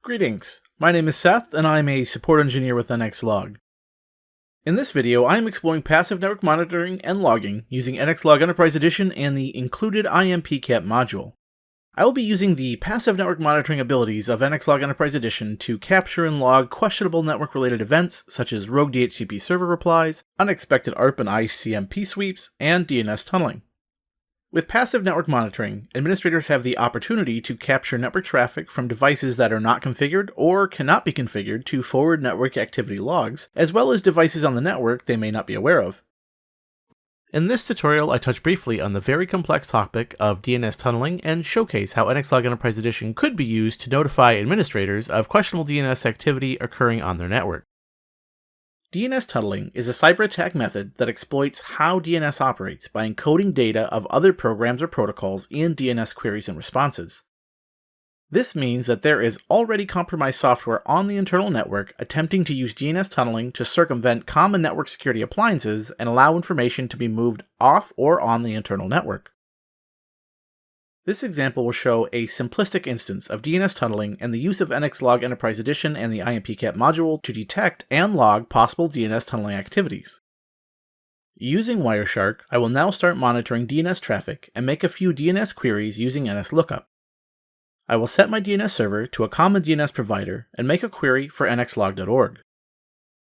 Greetings, my name is Seth and I'm a support engineer with NXLog. In this video, I am exploring passive network monitoring and logging using NXLog Enterprise Edition and the included IMPCAP module. I will be using the passive network monitoring abilities of NXLog Enterprise Edition to capture and log questionable network-related events such as Rogue DHCP Server replies, unexpected ARP and ICMP Sweeps, and DNS Tunneling. With passive network monitoring, administrators have the opportunity to capture network traffic from devices that are not configured or cannot be configured to forward network activity logs, as well as devices on the network they may not be aware of. In this tutorial, I touch briefly on the very complex topic of DNS tunneling and showcase how NXLog Enterprise Edition could be used to notify administrators of questionable DNS activity occurring on their network. DNS tunneling is a cyber attack method that exploits how DNS operates by encoding data of other programs or protocols in DNS queries and responses. This means that there is already compromised software on the internal network attempting to use DNS tunneling to circumvent common network security appliances and allow information to be moved off or on the internal network. This example will show a simplistic instance of DNS tunneling and the use of NXLog Enterprise Edition and the IMPCAP module to detect and log possible DNS tunneling activities. Using Wireshark, I will now start monitoring DNS traffic and make a few DNS queries using NSLookup. I will set my DNS server to a common DNS provider and make a query for nxlog.org.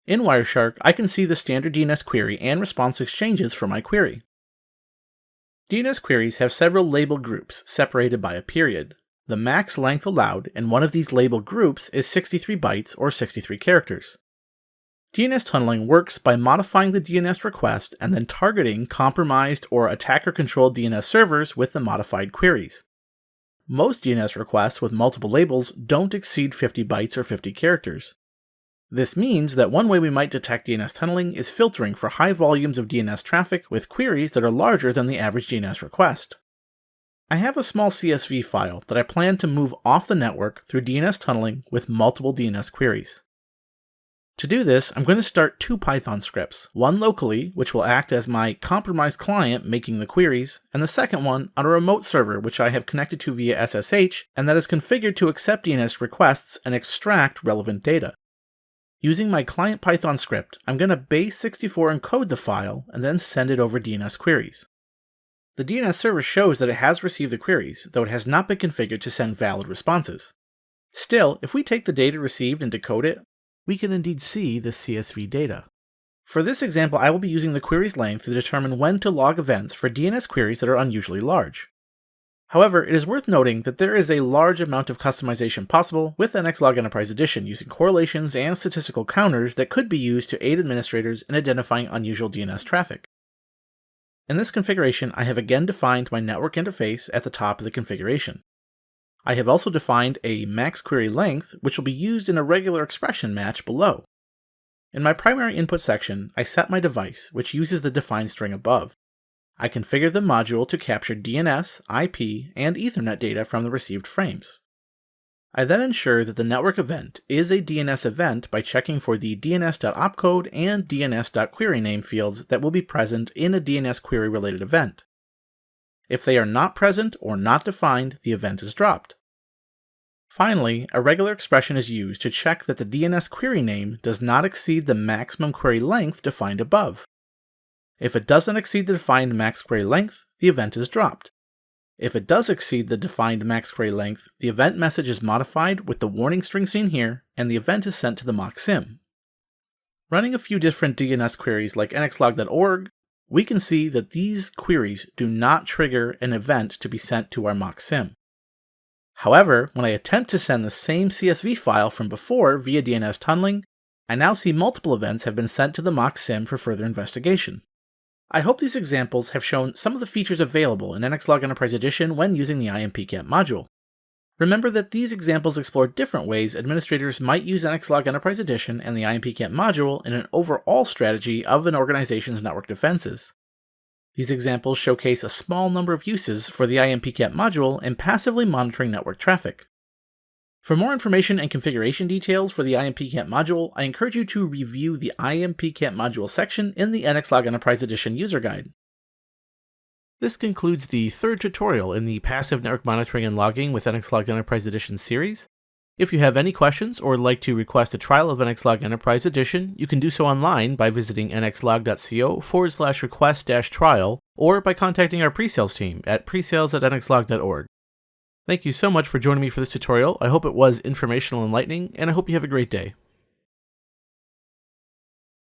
In Wireshark, I can see the standard DNS query and response exchanges for my query. DNS queries have several label groups separated by a period. The max length allowed in one of these label groups is 63 bytes or 63 characters. DNS tunneling works by modifying the DNS request and then targeting compromised or attacker-controlled DNS servers with the modified queries. Most DNS requests with multiple labels don't exceed 50 bytes or 50 characters. This means that one way we might detect DNS tunneling is filtering for high volumes of DNS traffic with queries that are larger than the average DNS request. I have a small CSV file that I plan to move off the network through DNS tunneling with multiple DNS queries. To do this, I'm going to start two Python scripts, one locally, which will act as my compromised client making the queries, and the second one on a remote server which I have connected to via SSH and that is configured to accept DNS requests and extract relevant data. Using my client Python script, I'm going to base64 encode the file and then send it over DNS queries. The DNS server shows that it has received the queries, though it has not been configured to send valid responses. Still, if we take the data received and decode it, we can indeed see the CSV data. For this example, I will be using the query's length to determine when to log events for DNS queries that are unusually large. However, it is worth noting that there is a large amount of customization possible with NXLog Enterprise Edition using correlations and statistical counters that could be used to aid administrators in identifying unusual DNS traffic. In this configuration, I have again defined my network interface at the top of the configuration. I have also defined a max query length, which will be used in a regular expression match below. In my primary input section, I set my device, which uses the defined string above. I configure the module to capture DNS, IP, and Ethernet data from the received frames. I then ensure that the network event is a DNS event by checking for the dns.opcode and dns.queryname fields that will be present in a DNS query-related event. If they are not present or not defined, the event is dropped. Finally, a regular expression is used to check that the DNS query name does not exceed the maximum query length defined above. If it doesn't exceed the defined max query length, the event is dropped. If it does exceed the defined max query length, the event message is modified with the warning string seen here, and the event is sent to the mock sim. Running a few different DNS queries like nxlog.org, we can see that these queries do not trigger an event to be sent to our mock sim. However, when I attempt to send the same CSV file from before via DNS tunneling, I now see multiple events have been sent to the mock sim for further investigation. I hope these examples have shown some of the features available in NXLog Enterprise Edition when using the IMPCAP module. Remember that these examples explore different ways administrators might use NXLog Enterprise Edition and the IMPCAP module in an overall strategy of an organization's network defenses. These examples showcase a small number of uses for the IMPCAP module in passively monitoring network traffic. For more information and configuration details for the IMPCAP module, I encourage you to review the IMPCAP module section in the NXLog Enterprise Edition user guide. This concludes the third tutorial in the Passive Network Monitoring and Logging with NXLog Enterprise Edition series. If you have any questions or would like to request a trial of NXLog Enterprise Edition, you can do so online by visiting nxlog.co/request-trial or by contacting our pre-sales team at presales@nxlog.org. Thank you so much for joining me for this tutorial. I hope it was informational and enlightening, and I hope you have a great day.